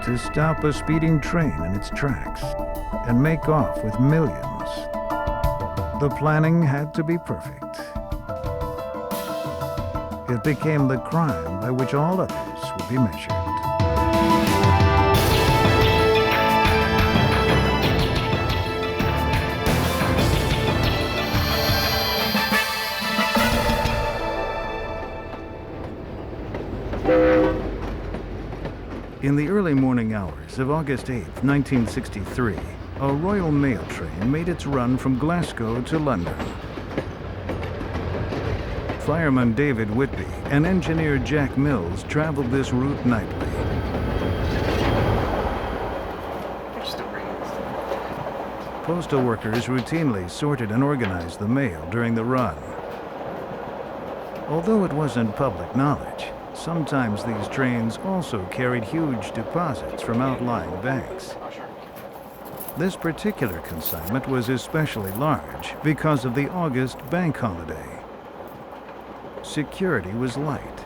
to stop a speeding train in its tracks and make off with millions. The planning had to be perfect. It became the crime by which all others would be measured. In the early morning hours of August 8, 1963, a Royal Mail train made its run from Glasgow to London. Fireman David Whitby and engineer Jack Mills traveled this route nightly. Postal workers routinely sorted and organized the mail during the run. Although it wasn't public knowledge, sometimes these trains also carried huge deposits from outlying banks. This particular consignment was especially large because of the August bank holiday. Security was light,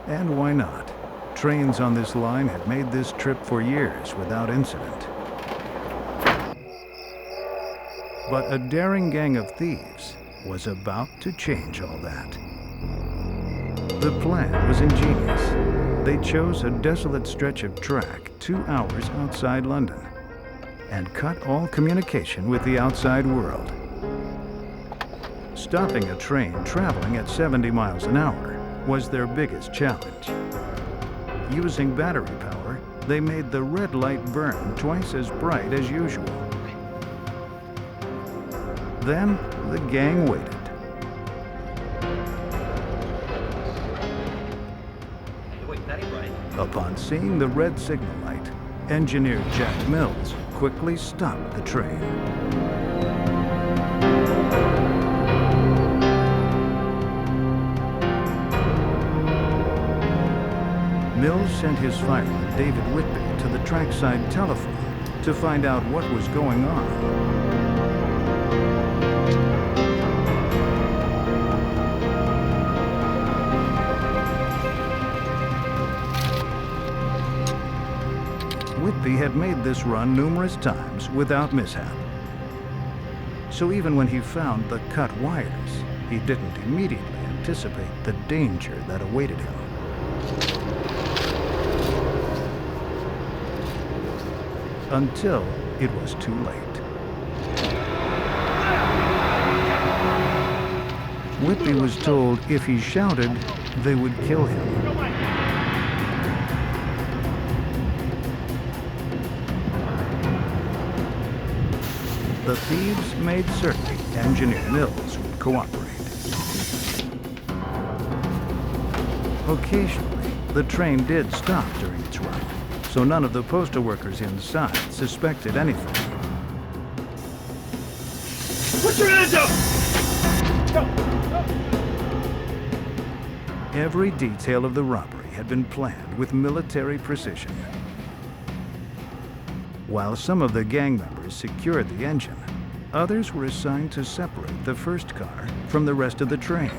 and why not? Trains on this line had made this trip for years without incident. But a daring gang of thieves was about to change all that. The plan was ingenious. They chose a desolate stretch of track 2 hours outside London and cut all communication with the outside world. Stopping a train traveling at 70 miles an hour was their biggest challenge. Using battery power, they made the red light burn twice as bright as usual. Then the gang waited. Upon seeing the red signal light, engineer Jack Mills quickly stopped the train. Mills sent his fireman David Whitby to the trackside telephone to find out what was going on. Whitby had made this run numerous times without mishap. So even when he found the cut wires, he didn't immediately anticipate the danger that awaited him. Until it was too late. Whitby was told if he shouted, they would kill him. The thieves made certain engineer Mills would cooperate. Occasionally, the train did stop during its run, so none of the postal workers inside suspected anything. Put your hands up! Go! Every detail of the robbery had been planned with military precision. While some of the gang members secured the engine, others were assigned to separate the first car from the rest of the train.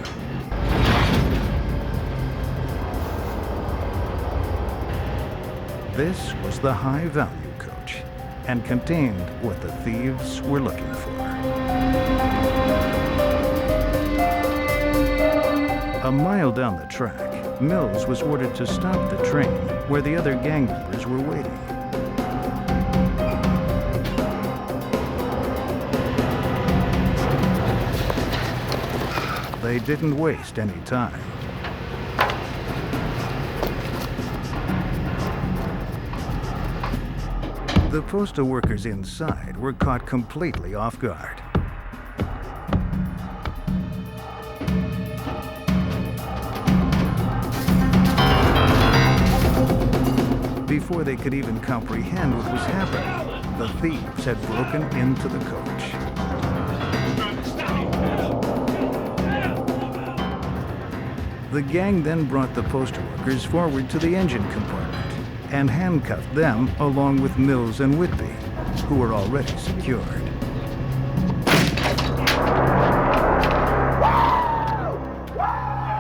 This was the high-value coach and contained what the thieves were looking for. A mile down the track, Mills was ordered to stop the train where the other gang members were waiting. They didn't waste any time. The postal workers inside were caught completely off guard. Before they could even comprehend what was happening, the thieves had broken into the coach. The gang then brought the postal workers forward to the engine compartment and handcuffed them along with Mills and Whitby, who were already secured.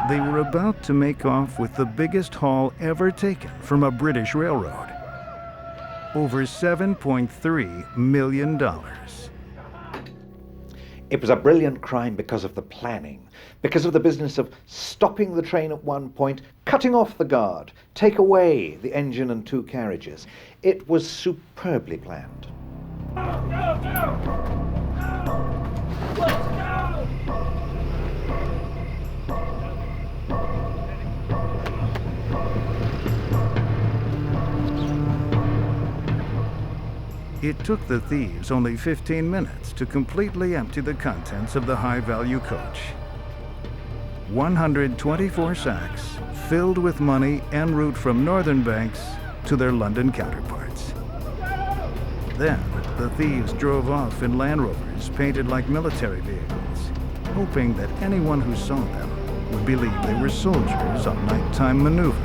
They were about to make off with the biggest haul ever taken from a British railroad. over $7.3 million. It was a brilliant crime because of the planning, because of the business of stopping the train at one point, cutting off the guard, take away the engine and two carriages. It was superbly planned. It took the thieves only 15 minutes to completely empty the contents of the high-value coach. 124 sacks filled with money en route from northern banks to their London counterparts. Then, the thieves drove off in Land Rovers painted like military vehicles, hoping that anyone who saw them would believe they were soldiers on nighttime maneuvers.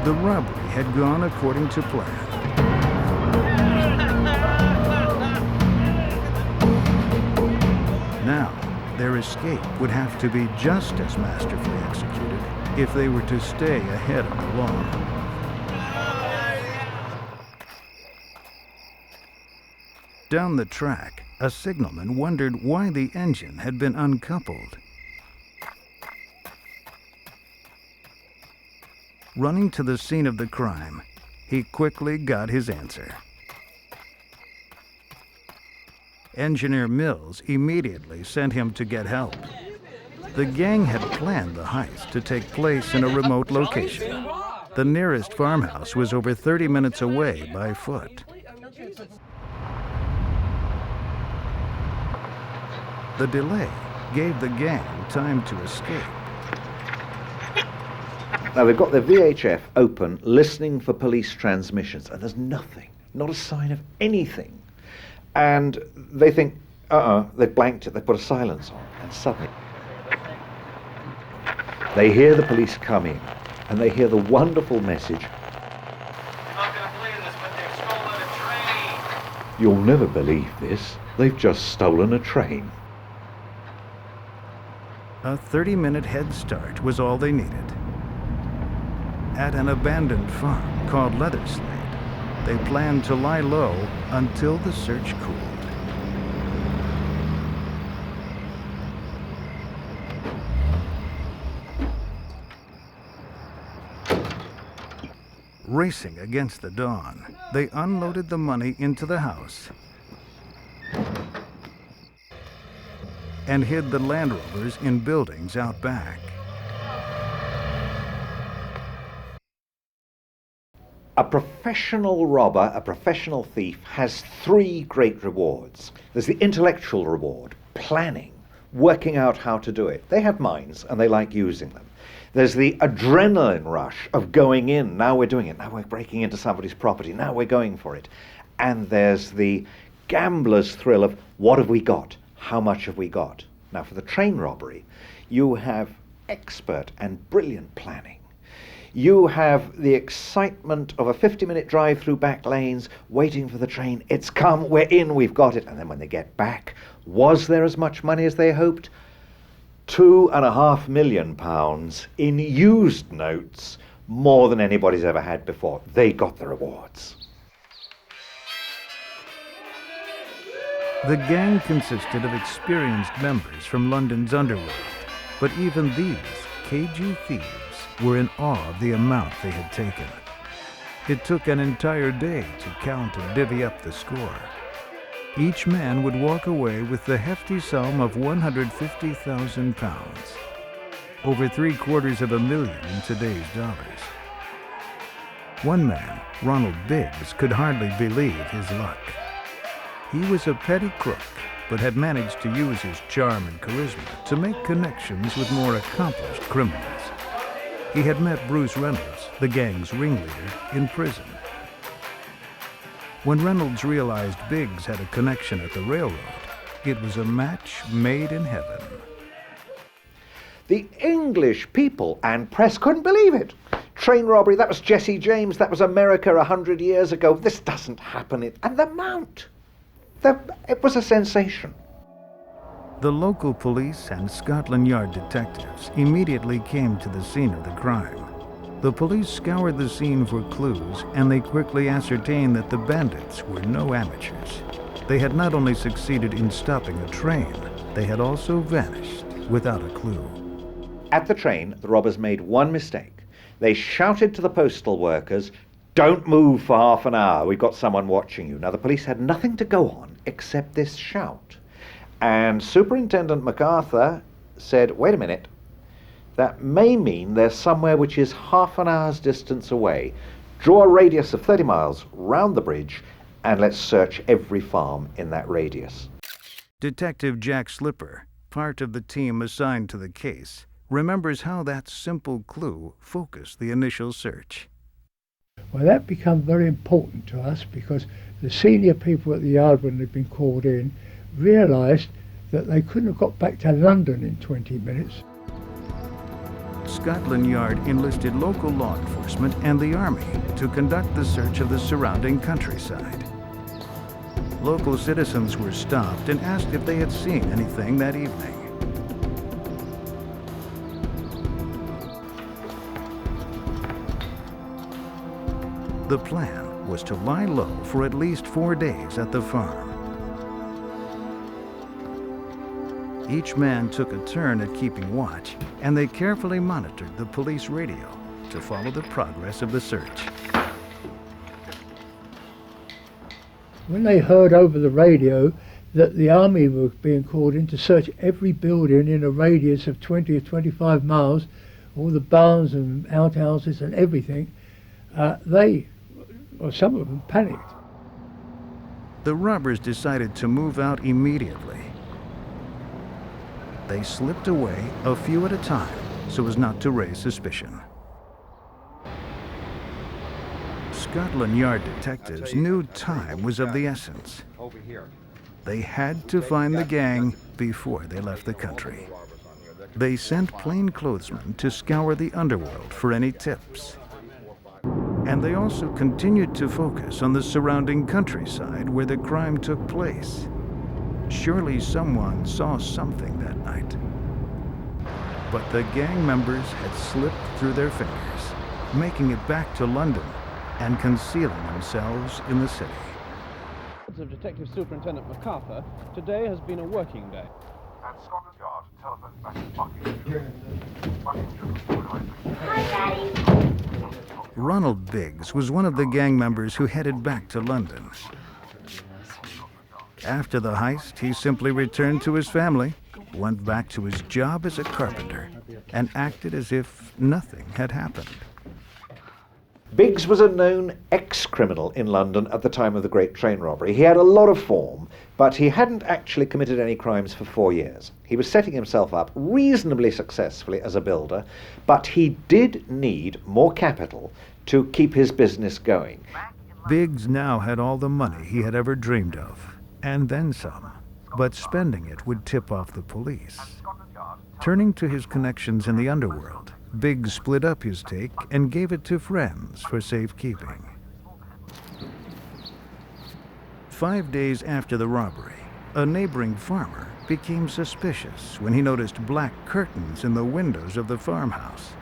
The robbery had gone according to plan. Now, their escape would have to be just as masterfully executed if they were to stay ahead of the law. Down the track, a signalman wondered why the engine had been uncoupled. Running to the scene of the crime, he quickly got his answer. Engineer Mills immediately sent him to get help. The gang had planned the heist to take place in a remote location. The nearest farmhouse was over 30 minutes away by foot. The delay gave the gang time to escape. Now they've got their VHF open, listening for police transmissions, and there's nothing, not a sign of anything. And they think, they've blanked it, they put a silence on, and suddenly they hear the police come in, and they hear the wonderful message, You're not going to believe this, but they've stolen a train. "You'll never believe this, they've just stolen a train." A 30-minute head start was all they needed. At an abandoned farm called Leatherslade, they planned to lie low until the search cooled. Racing against the dawn, they unloaded the money into the house and hid the Land Rovers in buildings out back. A professional robber, a professional thief, has three great rewards. There's the intellectual reward, planning, working out how to do it. They have minds and they like using them. There's the adrenaline rush of going in. Now we're doing it. Now we're breaking into somebody's property. Now we're going for it. And there's the gambler's thrill of what have we got? How much have we got? Now for the train robbery, you have expert and brilliant planning. You have the excitement of a 50-minute drive through back lanes, waiting for the train. It's come, we're in, we've got it. And then when they get back, was there as much money as they hoped? £2.5 million in used notes, more than anybody's ever had before. They got the rewards. The gang consisted of experienced members from London's underworld, but even these cagey thieves were in awe of the amount they had taken. It took an entire day to count and divvy up the score. Each man would walk away with the hefty sum of £150,000, over $750,000 in today's dollars. One man, Ronald Biggs, could hardly believe his luck. He was a petty crook, but had managed to use his charm and charisma to make connections with more accomplished criminals. He had met Bruce Reynolds, the gang's ringleader, in prison. When Reynolds realized Biggs had a connection at the railroad, it was a match made in heaven. The English people and press couldn't believe it. Train robbery, that was Jesse James, that was America 100 years ago. This doesn't happen. And the amount, it was a sensation. The local police and Scotland Yard detectives immediately came to the scene of the crime. The police scoured the scene for clues, and they quickly ascertained that the bandits were no amateurs. They had not only succeeded in stopping a train, they had also vanished without a clue. At the train, the robbers made one mistake. They shouted to the postal workers, "Don't move for half an hour, we've got someone watching you." Now, the police had nothing to go on except this shout. And Superintendent MacArthur said, "Wait a minute, that may mean there's somewhere which is half an hour's distance away. Draw a radius of 30 miles round the bridge, and let's search every farm in that radius." Detective Jack Slipper, part of the team assigned to the case, remembers how that simple clue focused the initial search. Well, that became very important to us because the senior people at the yard, when they'd been called in, realised that they couldn't have got back to London in 20 minutes. Scotland Yard enlisted local law enforcement and the army to conduct the search of the surrounding countryside. Local citizens were stopped and asked if they had seen anything that evening. The plan was to lie low for at least 4 days at the farm. Each man took a turn at keeping watch, and they carefully monitored the police radio to follow the progress of the search. When they heard over the radio that the army were being called in to search every building in a radius of 20 or 25 miles, all the barns and outhouses and everything, some of them panicked. The robbers decided to move out immediately. They slipped away a few at a time so as not to raise suspicion. Scotland Yard detectives knew time was of the essence. They had to find the gang before they left the country. They sent plainclothesmen to scour the underworld for any tips. And they also continued to focus on the surrounding countryside where the crime took place. Surely someone saw something that night. But the gang members had slipped through their fingers, making it back to London and concealing themselves in the city. Of Detective Superintendent MacArthur, today has been a working day. At Scotland Yard, telephone back to Buckingham. Hi, Daddy. Ronald Biggs was one of the gang members who headed back to London. After the heist, he simply returned to his family, went back to his job as a carpenter, and acted as if nothing had happened. Biggs was a known ex-criminal in London at the time of the Great Train Robbery. He had a lot of form, but he hadn't actually committed any crimes for 4 years. He was setting himself up reasonably successfully as a builder, but he did need more capital to keep his business going. Biggs now had all the money he had ever dreamed of, and then some, but spending it would tip off the police. Turning to his connections in the underworld, Biggs split up his take and gave it to friends for safekeeping. 5 days after the robbery, a neighboring farmer became suspicious when he noticed black curtains in the windows of the farmhouse.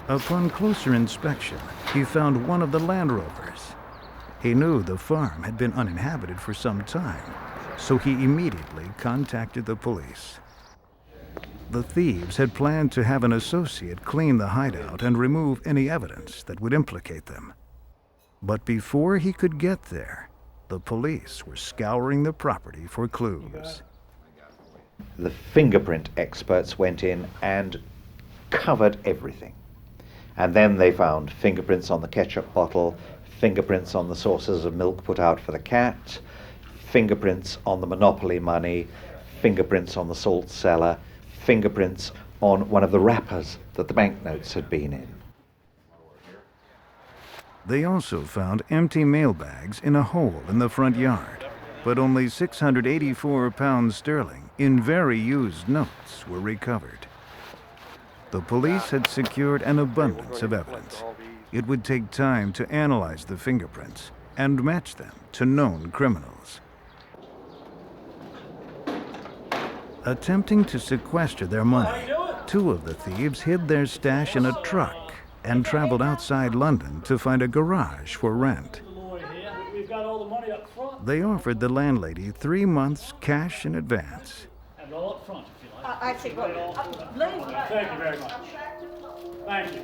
Upon closer inspection, he found one of the Land Rovers. He knew the farm had been uninhabited for some time, so he immediately contacted the police. The thieves had planned to have an associate clean the hideout and remove any evidence that would implicate them. But before he could get there, the police were scouring the property for clues. The fingerprint experts went in and covered everything. And then they found fingerprints on the ketchup bottle, fingerprints on the saucers of milk put out for the cat, fingerprints on the Monopoly money, fingerprints on the salt cellar, fingerprints on one of the wrappers that the banknotes had been in. They also found empty mailbags in a hole in the front yard, but only 684 pounds sterling in very used notes were recovered. The police had secured an abundance of evidence. It would take time to analyze the fingerprints and match them to known criminals. Attempting to sequester their money, two of the thieves hid their stash in a truck and traveled outside London to find a garage for rent. We've got all the money up front. They offered the landlady 3 months cash in advance. And all up front, if you like. I think what. Thank you very much. Thank you. Thank you.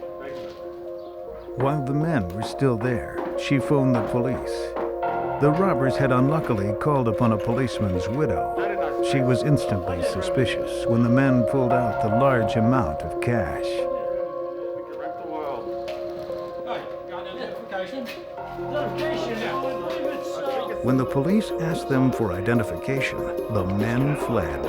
While the men were still there, she phoned the police. The robbers had unluckily called upon a policeman's widow. She was instantly suspicious when the men pulled out the large amount of cash. We can wreck the world. Hey, got an identification? Identification? When the police asked them for identification, the men fled.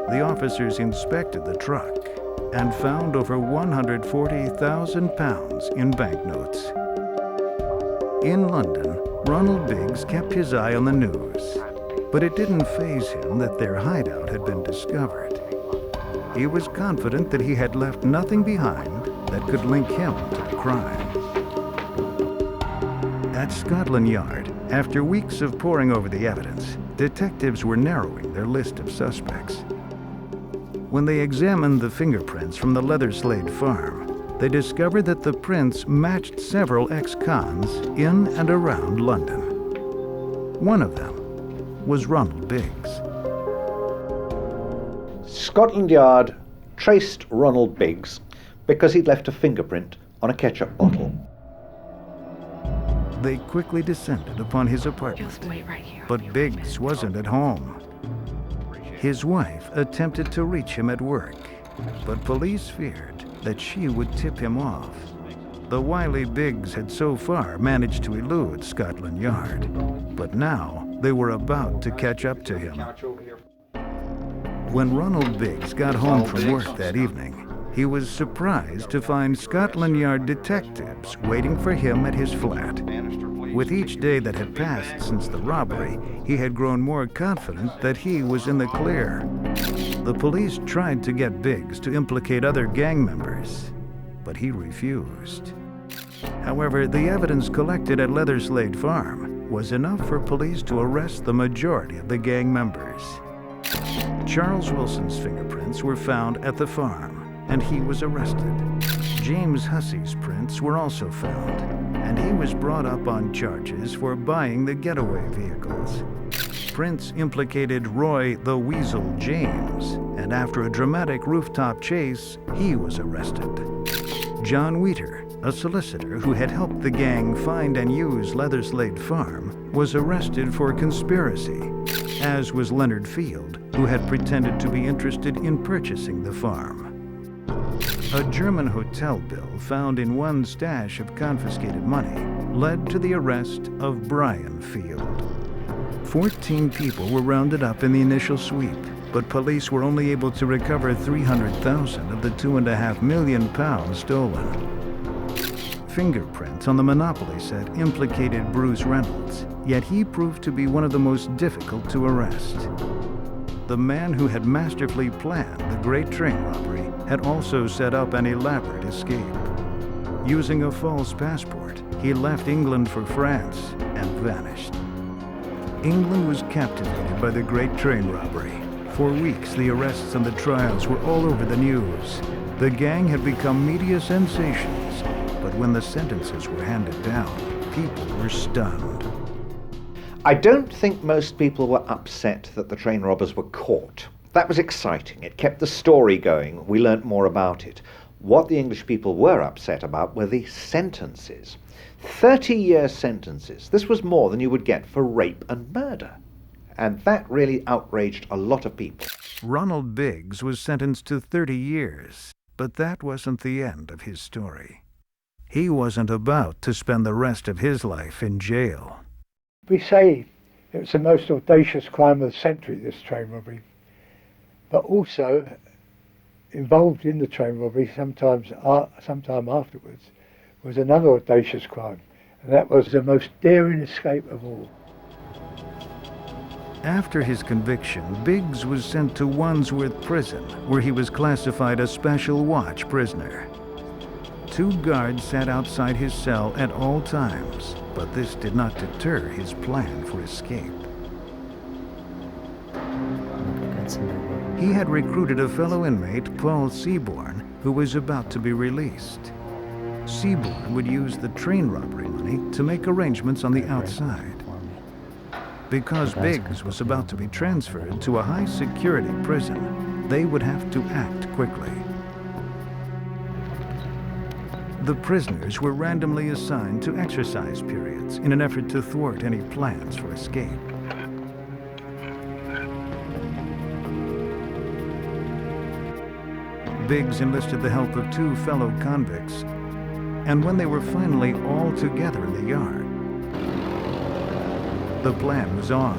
The officers inspected the truck and found over £140,000 in banknotes. In London, Ronald Biggs kept his eye on the news, but it didn't faze him that their hideout had been discovered. He was confident that he had left nothing behind that could link him to the crime. At Scotland Yard, after weeks of poring over the evidence, detectives were narrowing their list of suspects. When they examined the fingerprints from the Leatherslade farm, they discovered that the prints matched several ex-cons in and around London. One of them was Ronald Biggs. Scotland Yard traced Ronald Biggs because he'd left a fingerprint on a ketchup bottle. They quickly descended upon his apartment, Just wait right here. but Biggs wasn't at home. His wife attempted to reach him at work, but police feared that she would tip him off. The wily Biggs had so far managed to elude Scotland Yard, but now they were about to catch up to him. When Ronald Biggs got home from work that evening, he was surprised to find Scotland Yard detectives waiting for him at his flat. With each day that had passed since the robbery, he had grown more confident that he was in the clear. The police tried to get Biggs to implicate other gang members, but he refused. However, the evidence collected at Leatherslade Farm was enough for police to arrest the majority of the gang members. Charles Wilson's fingerprints were found at the farm, and he was arrested. James Hussey's prints were also found, and he was brought up on charges for buying the getaway vehicles. Prints implicated Roy the Weasel James, and after a dramatic rooftop chase, he was arrested. John Wheater, a solicitor who had helped the gang find and use Leatherslade Farm, was arrested for conspiracy, as was Leonard Field, who had pretended to be interested in purchasing the farm. A German hotel bill found in one stash of confiscated money led to the arrest of Brian Field. 14 people were rounded up in the initial sweep, but police were only able to recover $300,000 of the £2.5 million stolen. Fingerprints on the Monopoly set implicated Bruce Reynolds, yet he proved to be one of the most difficult to arrest. The man who had masterfully planned the Great Train robbery had also set up an elaborate escape. Using a false passport, he left England for France and vanished. England was captivated by the Great Train robbery. For weeks, the arrests and the trials were all over the news. The gang had become media sensations, but when the sentences were handed down, people were stunned. I don't think most people were upset that the train robbers were caught. That was exciting. It kept the story going. We learnt more about it. What the English people were upset about were the sentences. 30-year sentences. This was more than you would get for rape and murder. And that really outraged a lot of people. Ronald Biggs was sentenced to 30 years, but that wasn't the end of his story. He wasn't about to spend the rest of his life in jail. We say it was the most audacious crime of the century, this train robbery. But also, involved in the train robbery sometime afterwards, was another audacious crime, and that was the most daring escape of all. After his conviction, Biggs was sent to Wandsworth Prison, where he was classified a special watch prisoner. 2 guards sat outside his cell at all times, but this did not deter his plan for escape. He had recruited a fellow inmate, Paul Seaborn, who was about to be released. Seaborn would use the train robbery money to make arrangements on the outside. Because Biggs was about to be transferred to a high-security prison, they would have to act quickly. The prisoners were randomly assigned to exercise periods in an effort to thwart any plans for escape. Biggs enlisted the help of 2 fellow convicts, and when they were finally all together in the yard, the plan was on.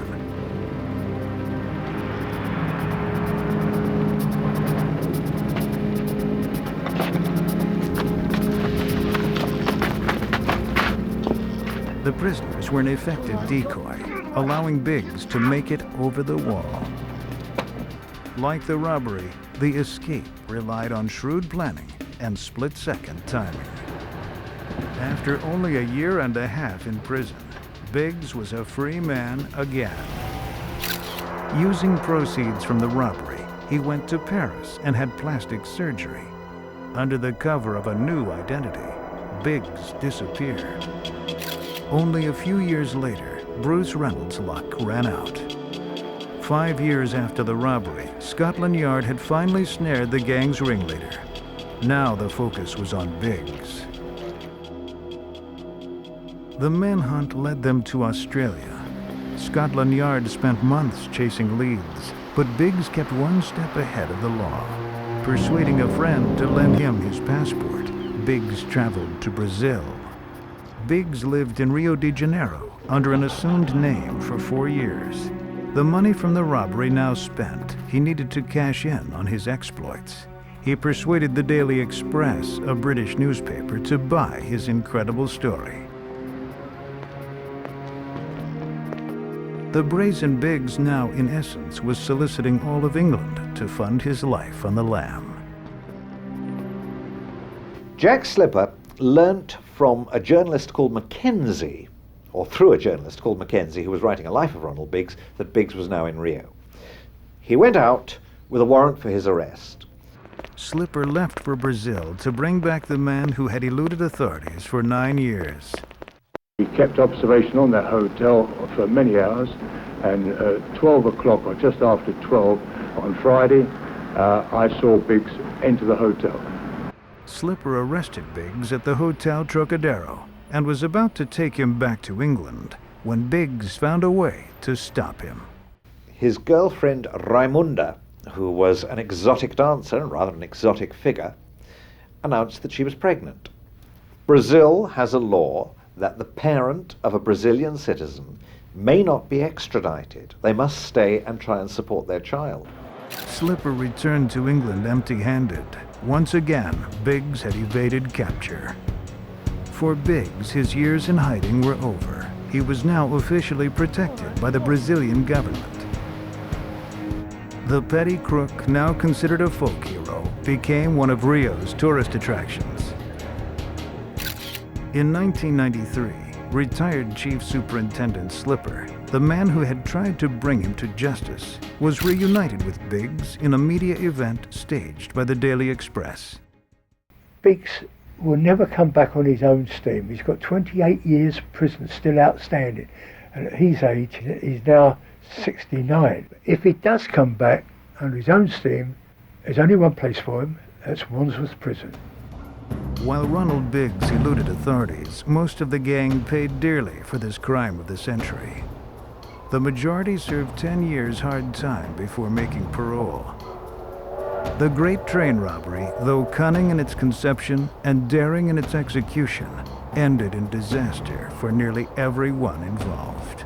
The prisoners were an effective decoy, allowing Biggs to make it over the wall. Like the robbery, the escape relied on shrewd planning and split-second timing. After only a year and a half in prison, Biggs was a free man again. Using proceeds from the robbery, he went to Paris and had plastic surgery. Under the cover of a new identity, Biggs disappeared. Only a few years later, Bruce Reynolds' luck ran out. 5 years after the robbery, Scotland Yard had finally snared the gang's ringleader. Now the focus was on Biggs. The manhunt led them to Australia. Scotland Yard spent months chasing leads, but Biggs kept one step ahead of the law. Persuading a friend to lend him his passport, Biggs traveled to Brazil. Biggs lived in Rio de Janeiro under an assumed name for 4 years. The money from the robbery now spent, he needed to cash in on his exploits. He persuaded the Daily Express, a British newspaper, to buy his incredible story. The brazen Biggs now, in essence, was soliciting all of England to fund his life on the lam. Jack Slipper learnt from a journalist called Mackenzie, or through a journalist called Mackenzie, who was writing a life of Ronald Biggs, that Biggs was now in Rio. He went out with a warrant for his arrest. Slipper left for Brazil to bring back the man who had eluded authorities for 9 years. He kept observation on that hotel for many hours, and at 12 o'clock, or just after 12 on Friday, I saw Biggs enter the hotel. Slipper arrested Biggs at the Hotel Trocadero and was about to take him back to England when Biggs found a way to stop him. His girlfriend Raimunda, who was an exotic dancer and rather an exotic figure, announced that she was pregnant. Brazil has a law that the parent of a Brazilian citizen may not be extradited. They must stay and try and support their child. Slipper returned to England empty-handed. Once again, Biggs had evaded capture. For Biggs, his years in hiding were over. He was now officially protected by the Brazilian government. The petty crook, now considered a folk hero, became one of Rio's tourist attractions. In 1993, retired Chief Superintendent Slipper, the man who had tried to bring him to justice, was reunited with Biggs in a media event staged by the Daily Express. Biggs will never come back on his own steam. He's got 28 years prison still outstanding, and at his age, he's now 69. If he does come back on his own steam, there's only one place for him, that's Wandsworth Prison. While Ronald Biggs eluded authorities, most of the gang paid dearly for this crime of the century. The majority served 10 years hard time before making parole. The great train robbery, though cunning in its conception and daring in its execution, ended in disaster for nearly everyone involved.